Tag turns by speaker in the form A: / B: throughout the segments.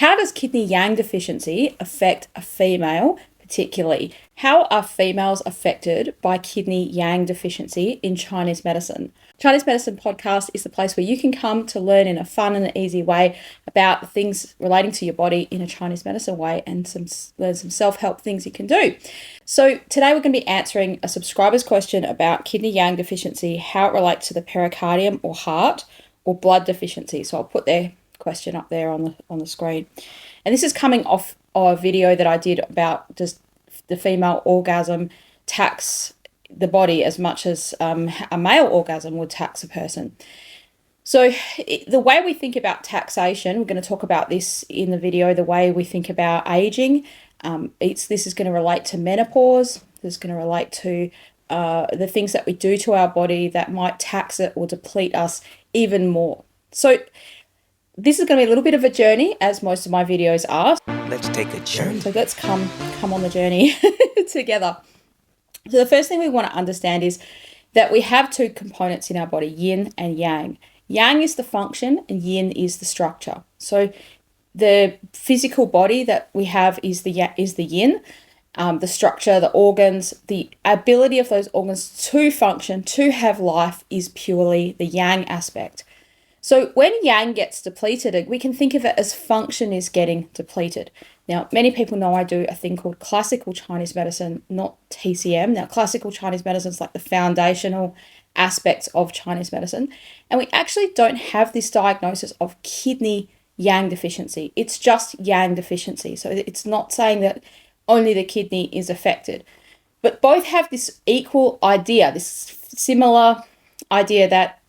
A: How does kidney yang deficiency affect a female particularly? How are females affected by kidney yang deficiency in Chinese medicine? Chinese Medicine Podcast is the place where you can come to learn in a fun and easy way about things relating to your body in a Chinese medicine way and learn some self-help things you can do. So today we're going to be answering a subscriber's question about kidney yang deficiency, how it relates to the pericardium or heart, or blood deficiency. So I'll put their question up there on the screen. And this is coming off a video that I did about just the female orgasm tax the body as much as a male orgasm would tax a person. So the way we think about taxation, we're going to talk about this in the video, the way we think about aging. This is going to relate to menopause. This is going to relate to the things that we do to our body that might tax it or deplete us even more. So this is going to be a little bit of a journey, as most of my videos are.
B: Let's take a journey.
A: So let's come on the journey together. So the first thing we want to understand is that we have two components in our body, yin and yang. Yang is the function and yin is the structure. So the physical body that we have is the yin, the structure, the organs, the ability of those organs to function, to have life is purely the yang aspect. So when yang gets depleted, we can think of it as function is getting depleted. Now, many people know I do a thing called classical Chinese medicine, not TCM. Now, classical Chinese medicine is like the foundational aspects of Chinese medicine. And we actually don't have this diagnosis of kidney yang deficiency. It's just yang deficiency. So it's not saying that only the kidney is affected. But both have this equal idea, this similar idea that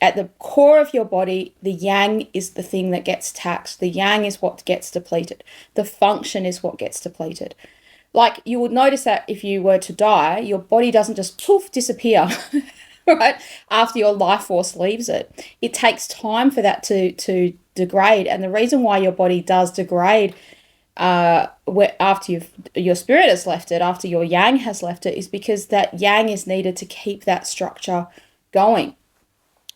A: at the core of your body, the yang is the thing that gets taxed. The yang is what gets depleted. The function is what gets depleted. Like you would notice that if you were to die, your body doesn't just poof disappear, right? After your life force leaves it. It takes time for that to degrade. And the reason why your body does degrade after your spirit has left it, after your yang has left it, is because that yang is needed to keep that structure going.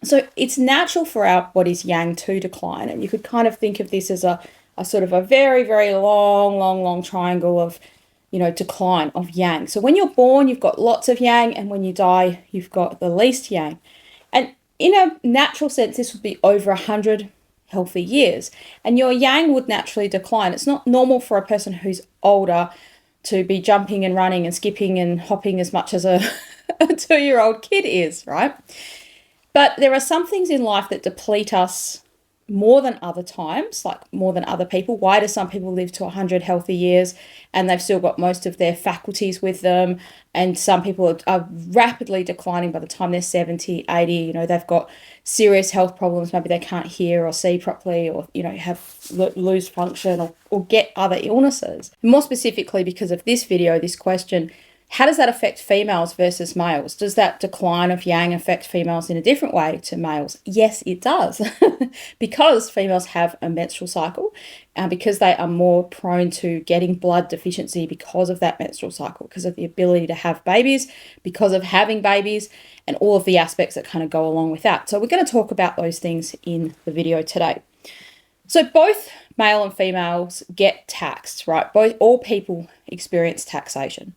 A: So it's natural for our body's yang to decline. And you could kind of think of this as a sort of a very, very long triangle of, decline of yang. So when you're born, you've got lots of yang. And when you die, you've got the least yang. And in a natural sense, this would be over 100 healthy years. And your yang would naturally decline. It's not normal for a person who's older to be jumping and running and skipping and hopping as much as a 2-year-old kid is, right? But there are some things in life that deplete us more than other times, like more than other people. Why do some people live to 100 healthy years and they've still got most of their faculties with them? And some people are rapidly declining by the time they're 70, 80. They've got serious health problems. Maybe they can't hear or see properly, or, lose function or get other illnesses. More specifically, because of this video, this question, how does that affect females versus males? Does that decline of yang affect females in a different way to males? Yes, it does. Because females have a menstrual cycle, because they are more prone to getting blood deficiency because of that menstrual cycle, because of the ability to have babies, because of having babies, and all of the aspects that kind of go along with that. So we're going to talk about those things in the video today. So both male and females get taxed, right? All people experience taxation.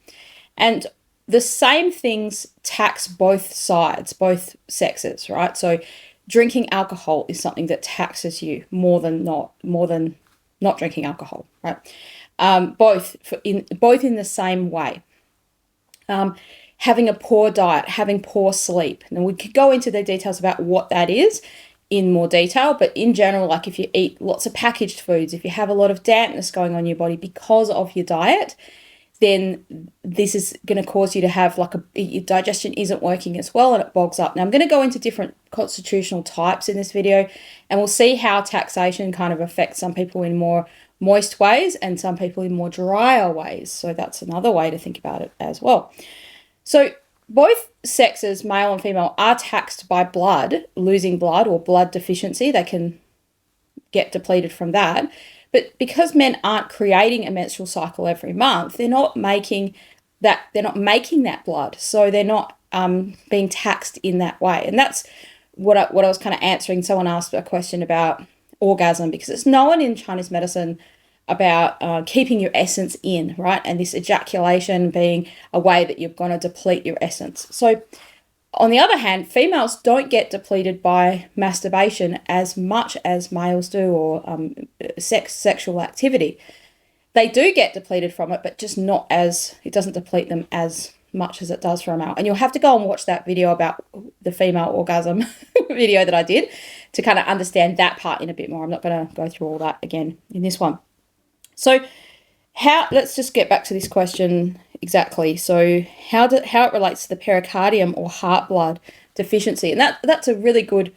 A: And the same things tax both sides, both sexes, right? So drinking alcohol is something that taxes you more than not drinking alcohol, right? Both in the same way. Having a poor diet, having poor sleep. And we could go into the details about what that is in more detail, but in general, like if you eat lots of packaged foods, if you have a lot of dampness going on in your body because of your diet, then this is going to cause you to have your digestion isn't working as well and it bogs up. Now I'm going to go into different constitutional types in this video, and we'll see how taxation kind of affects some people in more moist ways and some people in more drier ways. So that's another way to think about it as well. So both sexes, male and female, are taxed by blood, losing blood or blood deficiency. They can get depleted from that. But because men aren't creating a menstrual cycle every month, they're not making that blood. So they're not being taxed in that way. And that's what I was kind of answering. Someone asked a question about orgasm, because it's known in Chinese medicine about keeping your essence in, right? And this ejaculation being a way that you're going to deplete your essence. So on the other hand, females don't get depleted by masturbation as much as males do, or sexual activity. They do get depleted from it, but just not as, it doesn't deplete them as much as it does for a male. And you'll have to go and watch that video about the female orgasm video that I did to kind of understand that part in a bit more. I'm not going to go through all that again in this one. So let's just get back to this question exactly. So how it relates to the pericardium or heart blood deficiency. And that's a really good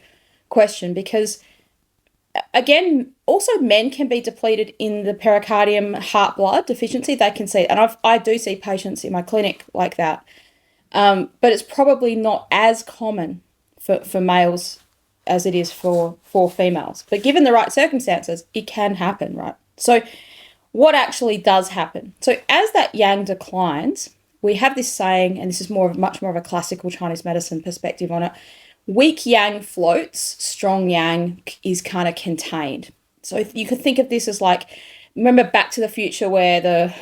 A: question, because again, also men can be depleted in the pericardium heart blood deficiency. They can see, and I do see patients in my clinic like that. But it's probably not as common for males as it is for females. But given the right circumstances, it can happen, right? So what actually does happen? So as that yang declines, we have this saying, and this is much more of a classical Chinese medicine perspective on it. Weak yang floats, strong yang is kind of contained. So you could think of this as like, remember Back to the Future where the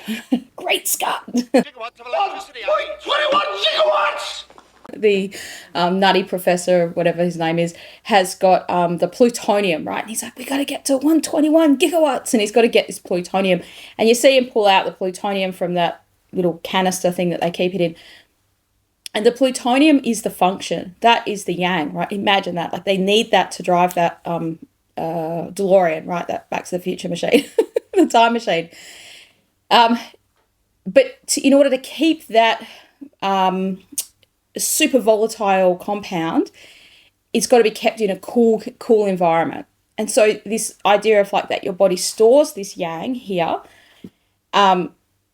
A: Great Scott,
B: Gigawatts of electricity. 21 gigawatts!
A: The nutty professor, whatever his name is, has got the plutonium, right? And he's like, we got to get to 121 gigawatts. And he's got to get this plutonium. And you see him pull out the plutonium from that little canister thing that they keep it in. And the plutonium is the function. That is the yang, right? Imagine that. Like they need that to drive that DeLorean, right? That Back to the Future machine, the time machine. But in order to keep that super volatile compound, it's got to be kept in a cool environment. And so this idea of like that your body stores this yang here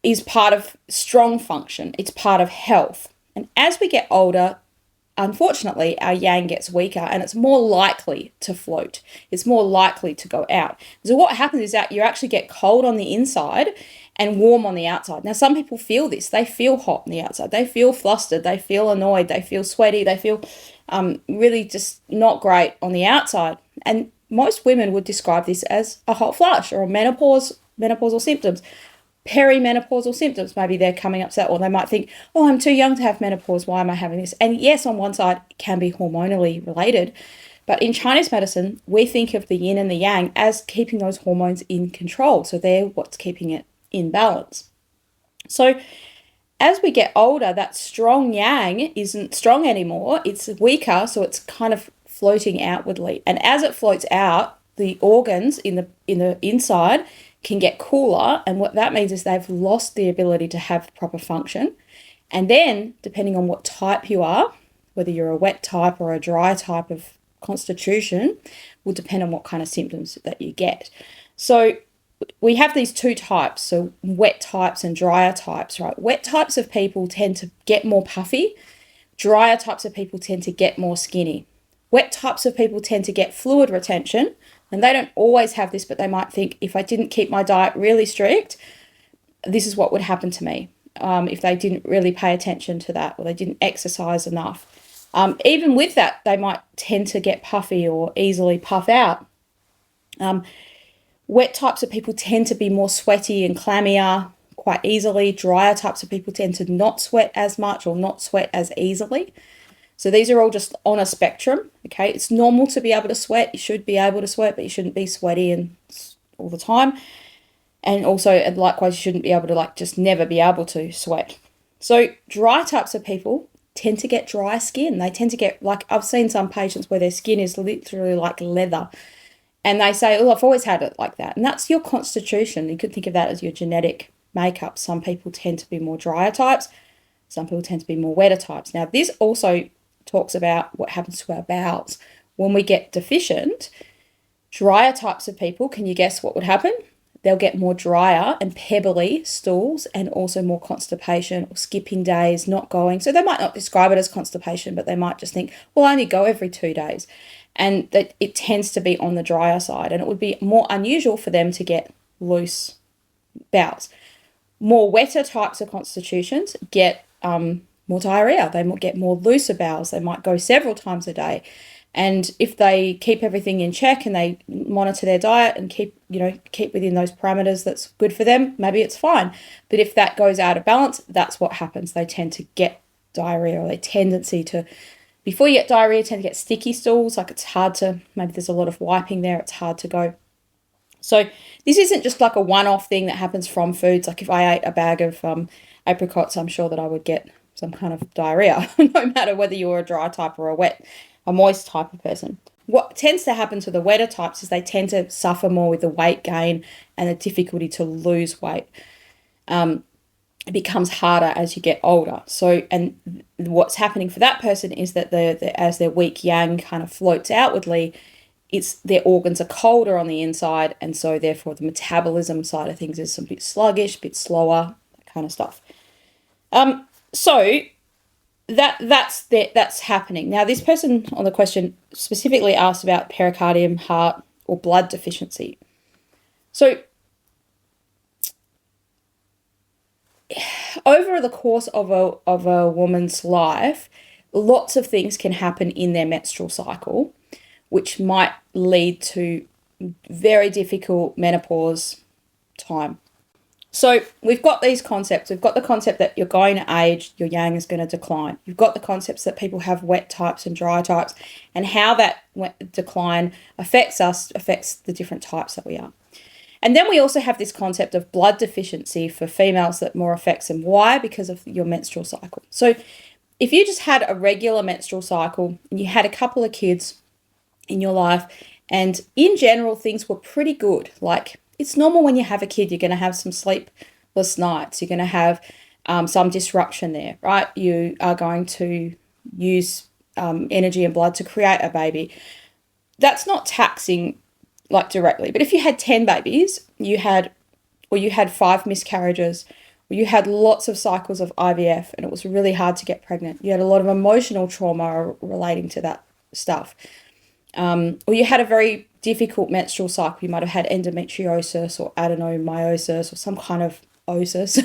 A: is part of strong function. It's part of health. And as we get older, unfortunately, our yang gets weaker and it's more likely to float. It's more likely to go out. So what happens is that you actually get cold on the inside and warm on the outside. Now, some people feel this. They feel hot on the outside. They feel flustered. They feel annoyed. They feel sweaty. They feel really just not great on the outside. And most women would describe this as a hot flush or a menopausal symptoms. Perimenopausal symptoms, maybe they're coming up to that, or they might think, oh, I'm too young to have menopause, why am I having this? And yes, on one side, it can be hormonally related, but in Chinese medicine, we think of the yin and the yang as keeping those hormones in control, so they're what's keeping it in balance. So as we get older, that strong yang isn't strong anymore, it's weaker, so it's kind of floating outwardly, and as it floats out, the organs in the inside can get cooler, and what that means is they've lost the ability to have proper function. And then, depending on what type you are, whether you're a wet type or a dry type of constitution, will depend on what kind of symptoms that you get. So we have these two types, so wet types and drier types, right? Wet types of people tend to get more puffy. Drier types of people tend to get more skinny. Wet types of people tend to get fluid retention, and they don't always have this, but they might think, if I didn't keep my diet really strict, this is what would happen to me if they didn't really pay attention to that, or they didn't exercise enough. Even with that, they might tend to get puffy or easily puff out. Wet types of people tend to be more sweaty and clammier quite easily. Drier types of people tend to not sweat as much or not sweat as easily. So these are all just on a spectrum, okay? It's normal to be able to sweat. You should be able to sweat, but you shouldn't be sweaty and all the time. And also, and likewise, you shouldn't be able to just never be able to sweat. So dry types of people tend to get dry skin. They tend to get, I've seen some patients where their skin is literally like leather. And they say, oh, I've always had it like that. And that's your constitution. You could think of that as your genetic makeup. Some people tend to be more drier types. Some people tend to be more wetter types. Now, this also talks about what happens to our bowels. When we get deficient, drier types of people, can you guess what would happen? They'll get more drier and pebbly stools, and also more constipation or skipping days, not going. So they might not describe it as constipation, but they might just think, well, I only go every 2 days. And that it tends to be on the drier side, and it would be more unusual for them to get loose bowels. More wetter types of constitutions get more diarrhea. They might get more looser bowels. They might go several times a day. And if they keep everything in check and they monitor their diet and keep within those parameters that's good for them, maybe it's fine. But if that goes out of balance, that's what happens. They tend to get diarrhea, or they tendency to, before you get diarrhea, tend to get sticky stools. Like it's hard to, maybe there's a lot of wiping there, it's hard to go. So this isn't just like a one-off thing that happens from foods. Like if I ate a bag of apricots, I'm sure that I would get some kind of diarrhea, no matter whether you're a dry type or a moist type of person. What tends to happen to the wetter types is they tend to suffer more with the weight gain and the difficulty to lose weight. It becomes harder as you get older. So, and what's happening for that person is that as their weak yang kind of floats outwardly, their organs are colder on the inside, and so therefore the metabolism side of things is a bit sluggish, a bit slower, that kind of stuff. So that's happening. Now, this person on the question specifically asked about pericardium, heart, or blood deficiency. So over the course of a woman's life, lots of things can happen in their menstrual cycle, which might lead to very difficult menopause time. So we've got these concepts. We've got the concept that you're going to age, your yang is going to decline. You've got the concepts that people have wet types and dry types, and how that decline affects the different types that we are. And then we also have this concept of blood deficiency for females that more affects them. Why? Because of your menstrual cycle. So if you just had a regular menstrual cycle and you had a couple of kids in your life, and in general things were pretty good, like it's normal when you have a kid, you're going to have some sleepless nights, you're going to have some disruption there, right? You are going to use energy and blood to create a baby. That's not taxing like directly, but if you had 10 babies, you had 5 miscarriages, or you had lots of cycles of IVF and it was really hard to get pregnant, you had a lot of emotional trauma relating to that stuff, or you had a very difficult menstrual cycle, you might have had endometriosis or adenomyosis or some kind of osis,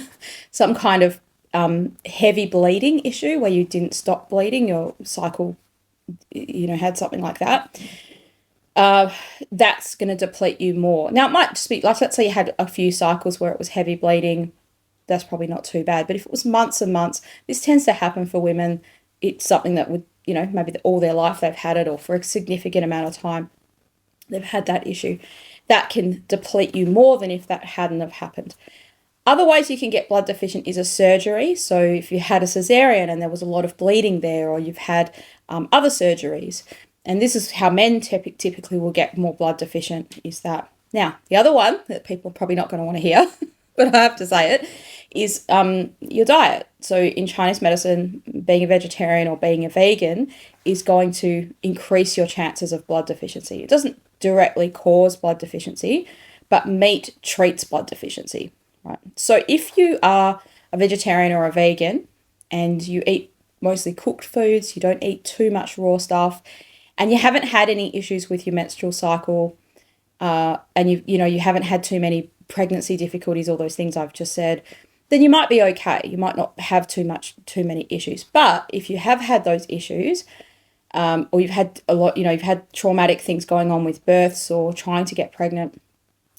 A: some kind of heavy bleeding issue where you didn't stop bleeding, your cycle, had something like that. That's going to deplete you more. Now, it might just be, like, let's say you had a few cycles where it was heavy bleeding. That's probably not too bad. But if it was months and months, this tends to happen for women. It's something that would, maybe all their life they've had it, or for a significant amount of time they've had that issue. That can deplete you more than if that hadn't have happened. Other ways you can get blood deficient is a surgery. So if you had a cesarean and there was a lot of bleeding there, or you've had other surgeries, and this is how men typically will get more blood deficient, is that. Now, the other one that people are probably not going to want to hear, but I have to say it, is your diet. So in Chinese medicine, being a vegetarian or being a vegan is going to increase your chances of blood deficiency. It doesn't directly cause blood deficiency, but meat treats blood deficiency, right? So if you are a vegetarian or a vegan and you eat mostly cooked foods, you don't eat too much raw stuff, and you haven't had any issues with your menstrual cycle, and you haven't had too many pregnancy difficulties, all those things I've just said, then you might be okay. You might not have too many issues. But if you have had those issues, or you've had a lot, you've had traumatic things going on with births or trying to get pregnant,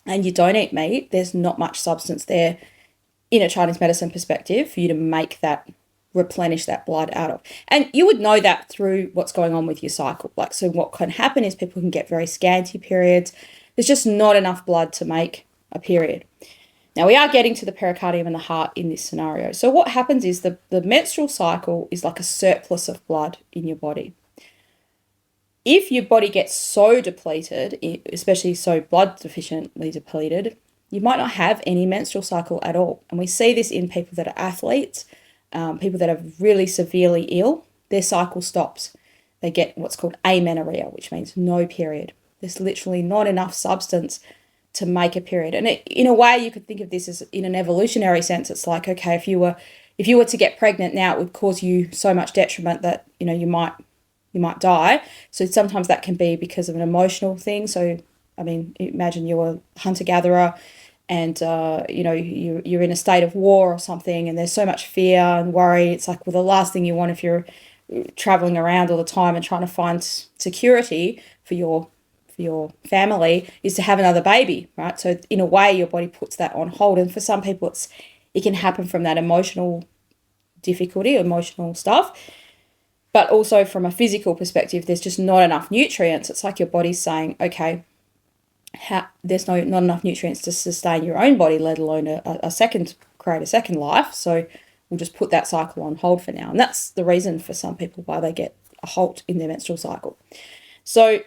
A: and you don't eat meat, there's not much substance there in a Chinese medicine perspective for you to replenish that blood out of. And you would know that through what's going on with your cycle. Like, so what can happen is people can get very scanty periods. There's just not enough blood to make a period. Now, we are getting to the pericardium and the heart in this scenario. So what happens is the menstrual cycle is like a surplus of blood in your body. If your body gets so depleted, especially so blood deficiently depleted, you might not have any menstrual cycle at all. And we see this in people that are athletes, people that are really severely ill, their cycle stops. They get what's called amenorrhea, which means no period. There's literally not enough substance to make a period. And in a way, you could think of this as, in an evolutionary sense, it's like, okay, if you were to get pregnant now, it would cause you so much detriment that, you might die. So sometimes that can be because of an emotional thing. So, I mean, imagine you're a hunter-gatherer and, you're in a state of war or something, and there's so much fear and worry. It's like, well, the last thing you want if you're traveling around all the time and trying to find security for your family is to have another baby, right? So in a way, your body puts that on hold. And for some people, it can happen from that emotional difficulty, emotional stuff. But also from a physical perspective, there's just not enough nutrients. It's like your body's saying, okay, there's not enough nutrients to sustain your own body, let alone create a second life. So we'll just put that cycle on hold for now. And that's the reason for some people why they get a halt in their menstrual cycle. So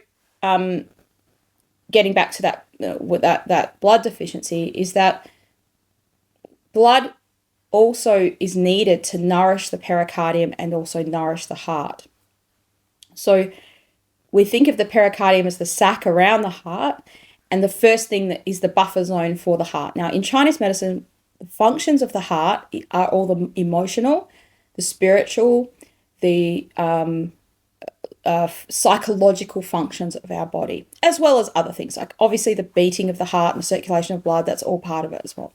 A: getting back to that, with that blood deficiency, is that blood also is needed to nourish the pericardium and also nourish the heart. So we think of the pericardium as the sac around the heart, and the first thing that is the buffer zone for the heart. Now, in Chinese medicine, the functions of the heart are all the emotional, the spiritual, the psychological functions of our body, as well as other things, like obviously the beating of the heart and the circulation of blood. That's all part of it as well.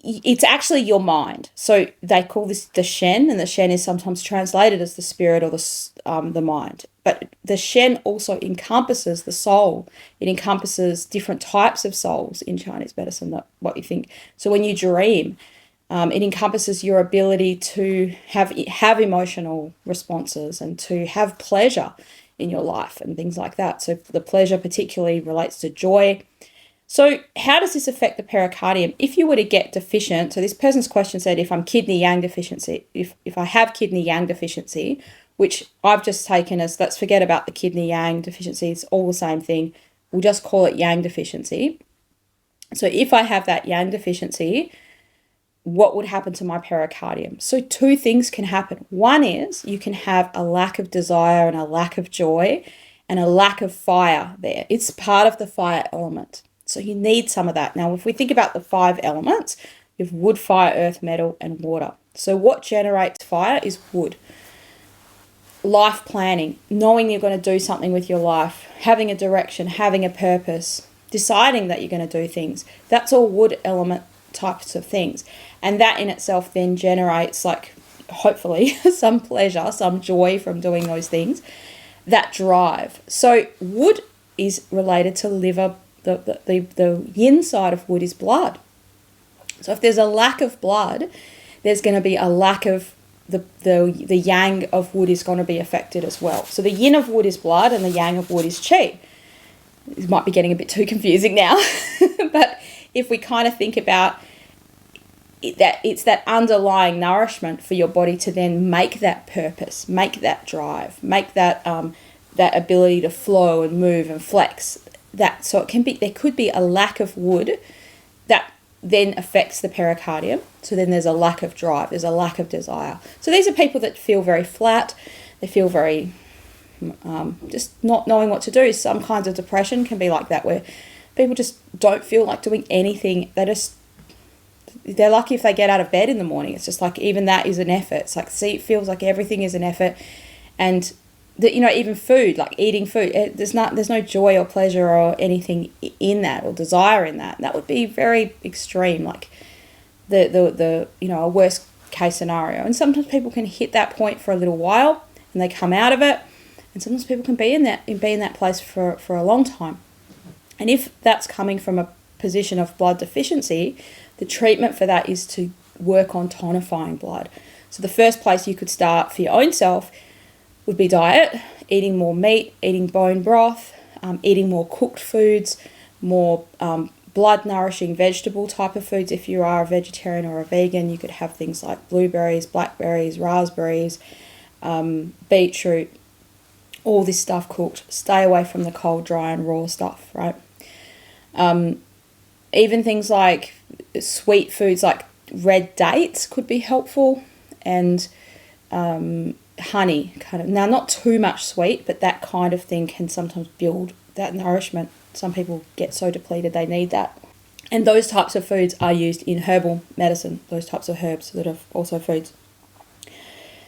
A: It's actually your mind. So they call this the Shen, and the Shen is sometimes translated as the spirit or the mind. But the Shen also encompasses the soul. It encompasses different types of souls in Chinese medicine, not what you think. So when you dream, it encompasses your ability to have emotional responses and to have pleasure in your life and things like that. So the pleasure particularly relates to joy. So how does this affect the pericardium? If you were to get deficient, so this person's question said, if I'm kidney yang deficiency, if I have kidney yang deficiency, which I've just taken as, let's forget about the kidney yang deficiency, it's all the same thing. We'll just call it yang deficiency. So if I have that yang deficiency, what would happen to my pericardium? So two things can happen. One is you can have a lack of desire and a lack of joy and a lack of fire there. It's part of the fire element. So you need some of that. Now, if we think about the 5 elements, you have wood, fire, earth, metal, and water. So what generates fire is wood. Life planning, knowing you're going to do something with your life, having a direction, having a purpose, deciding that you're going to do things. That's all wood element types of things. And that in itself then generates, like, hopefully some pleasure, some joy from doing those things, that drive. So wood is related to liver. The yin side of wood is blood. So if there's a lack of blood, there's going to be a lack of the yang of wood is going to be affected as well. So the yin of wood is blood and the yang of wood is qi. This might be getting a bit too confusing now, but if we kind of think about it, that it's that underlying nourishment for your body to then make that purpose, make that drive, make that that ability to flow and move and flex. That so it can be, there could be a lack of wood that then affects the pericardium. So then there's a lack of drive, there's a lack of desire. So these are people that feel very flat, they feel very just not knowing what to do. Some kinds of depression can be like that, where people just don't feel like doing anything. They're lucky if they get out of bed in the morning. It's just like, even that is an effort. It's like, it feels like everything is an effort. And even food, like eating food, there's no joy or pleasure or anything in that, or desire in that. That would be very extreme, like the a worst case scenario. And sometimes people can hit that point for a little while and they come out of it, and sometimes people can be in that place for a long time. And if that's coming from a position of blood deficiency, the treatment for that is to work on tonifying blood. So the first place you could start for your own self would be diet, eating more meat, eating bone broth, eating more cooked foods, more blood-nourishing vegetable type of foods. If you are a vegetarian or a vegan, you could have things like blueberries, blackberries, raspberries, beetroot, all this stuff cooked. Stay away from the cold, dry and raw stuff, right? Even things like sweet foods like red dates could be helpful, and honey, kind of. Now, not too much sweet, but that kind of thing can sometimes build that nourishment. Some people get so depleted they need that. And those types of foods are used in herbal medicine, those types of herbs that are also foods.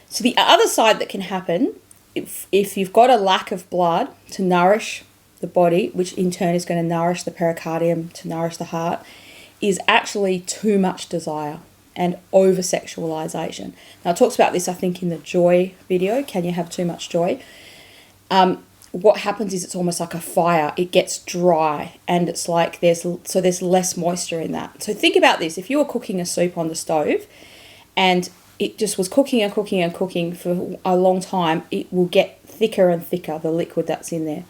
A: So the other side that can happen, if you've got a lack of blood to nourish the body, which in turn is going to nourish the pericardium, to nourish the heart, is actually too much desire. and over-sexualization. Now, it talks about this, I think, in the joy video. Can you have too much joy? What happens is it's almost like a fire. It gets dry, and it's like there's less moisture in that. So think about this. If you were cooking a soup on the stove and it just was cooking and cooking and cooking for a long time, it will get thicker and thicker, the liquid that's in there.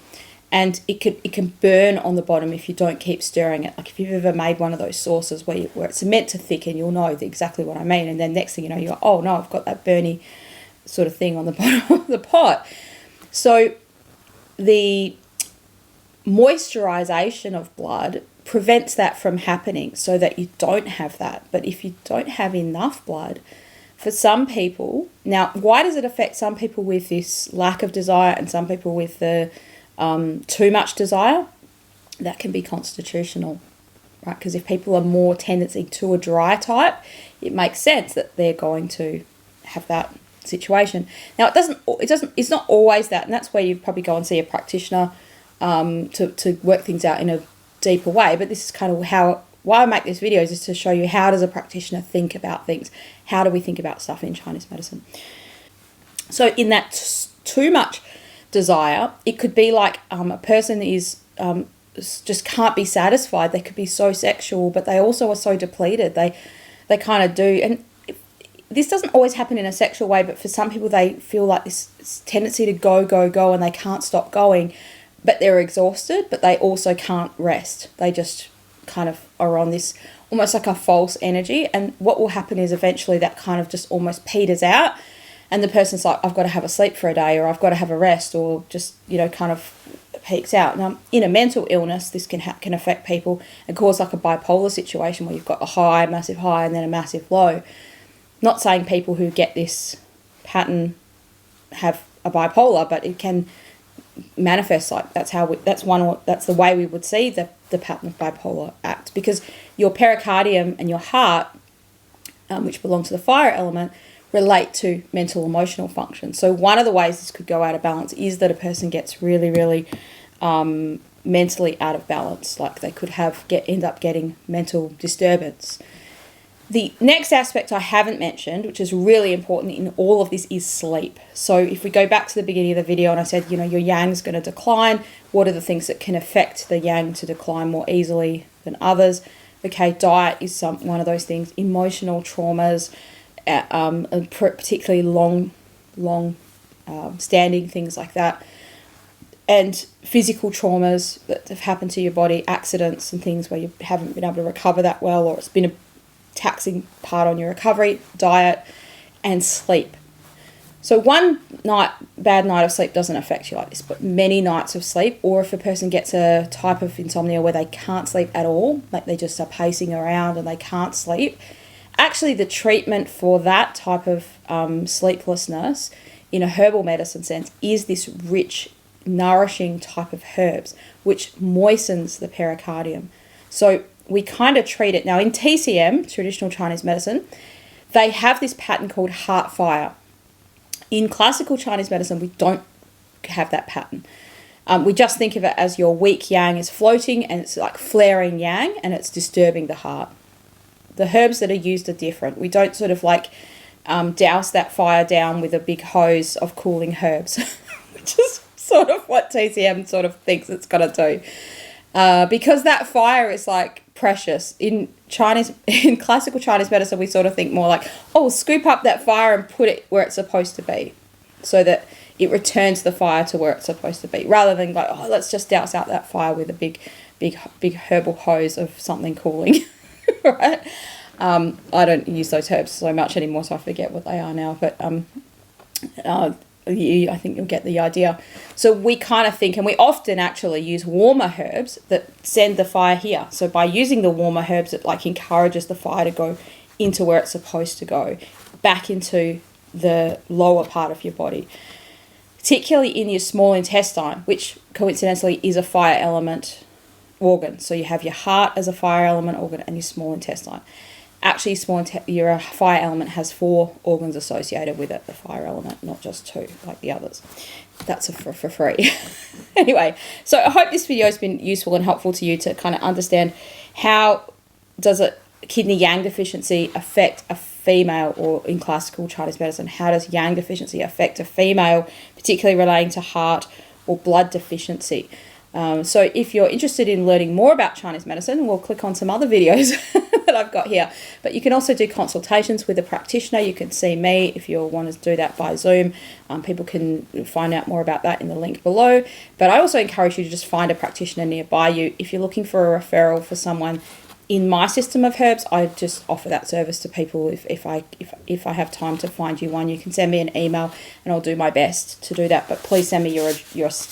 A: And it can burn on the bottom if you don't keep stirring it. Like if you've ever made one of those sauces where it's meant to thicken, you'll know exactly what I mean. And then next thing you know, you're like, oh no, I've got that burny sort of thing on the bottom of the pot. So the moisturization of blood prevents that from happening so that you don't have that. But if you don't have enough blood, for some people, now why does it affect some people with this lack of desire and some people with the too much desire? That can be constitutional, right? Because if people are more tendency to a dry type, it makes sense that they're going to have that situation. Now it's not always that, and that's where you probably go and see a practitioner to work things out in a deeper way. But this is kind of why I make these videos, is to show you how does a practitioner think about things. How do we think about stuff in Chinese medicine? So in that too much desire, it could be like a person is just can't be satisfied. They could be so sexual, but they also are so depleted. They kind of do, and this doesn't always happen in a sexual way, but for some people they feel like this tendency to go, and they can't stop going, but they're exhausted, but they also can't rest. They just kind of are on this almost like a false energy, and what will happen is eventually that kind of just almost peters out, and the person's like, I've got to have a sleep for a day, or I've got to have a rest, or just, kind of peaks out. Now, in a mental illness, this can affect people and cause like a bipolar situation where you've got a massive high, and then a massive low. Not saying people who get this pattern have a bipolar, but it can manifest like that's the way we would see the pattern of bipolar act, because your pericardium and your heart, which belong to the fire element, relate to mental emotional function. So one of the ways this could go out of balance is that a person gets really, really mentally out of balance. Like they could end up getting mental disturbance. The next aspect I haven't mentioned, which is really important in all of this, is sleep. So if we go back to the beginning of the video and I said, your yang is going to decline, what are the things that can affect the yang to decline more easily than others? Okay, diet is one of those things. Emotional traumas, particularly long standing things like that. And physical traumas that have happened to your body, accidents and things where you haven't been able to recover that well, or it's been a taxing part on your recovery, diet, and sleep. So one bad night of sleep doesn't affect you like this, but many nights of sleep, or if a person gets a type of insomnia where they can't sleep at all, like they just are pacing around and they can't sleep, actually the treatment for that type of sleeplessness in a herbal medicine sense is this rich, nourishing type of herbs, which moistens the pericardium. So we kind of treat it. Now in TCM, traditional Chinese medicine, they have this pattern called heart fire. In classical Chinese medicine, we don't have that pattern. We just think of it as your weak yang is floating and it's like flaring yang and it's disturbing the heart. The herbs that are used are different. We don't sort of like douse that fire down with a big hose of cooling herbs, which is sort of what TCM sort of thinks it's going to do. Because that fire is like precious. In classical Chinese medicine, we sort of think more like, scoop up that fire and put it where it's supposed to be, so that it returns the fire to where it's supposed to be, rather than like, let's just douse out that fire with a big herbal hose of something cooling, right? I don't use those herbs so much anymore, so I forget what they are now, but I think you'll get the idea. So we kind of think, and we often actually use warmer herbs that send the fire here. So by using the warmer herbs, it like encourages the fire to go into where it's supposed to go, back into the lower part of your body, particularly in your small intestine, which coincidentally is a fire element organ. So you have your heart as a fire element organ and your small intestine. Actually, your fire element has 4 organs associated with it, the fire element, not just 2 like the others. That's for free. Anyway, so I hope this video has been useful and helpful to you to kind of understand how does it kidney yang deficiency affect a female, or in classical Chinese medicine, how does yang deficiency affect a female, particularly relating to heart or blood deficiency? So if you're interested in learning more about Chinese medicine, we'll click on some other videos that I've got here. But you can also do consultations with a practitioner. You can see me if you want to do that by Zoom. People can find out more about that in the link below. But I also encourage you to just find a practitioner nearby you. If you're looking for a referral for someone in my system of herbs, I just offer that service to people. If I have time to find you one, you can send me an email and I'll do my best to do that. But please send me your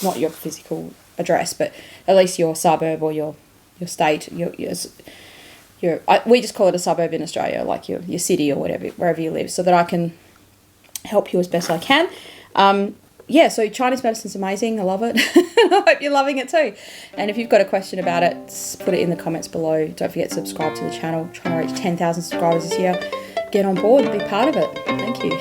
A: not your physical address, but at least your suburb or your state, we just call it a suburb in Australia, like your city or whatever, wherever you live, so that I can help you as best I can. So Chinese medicine's amazing. I love it. I hope you're loving it too. And if you've got a question about it, put it in the comments below. Don't forget to subscribe to the channel. I'm trying to reach 10,000 subscribers this year. Get on board and be part of it. Thank you.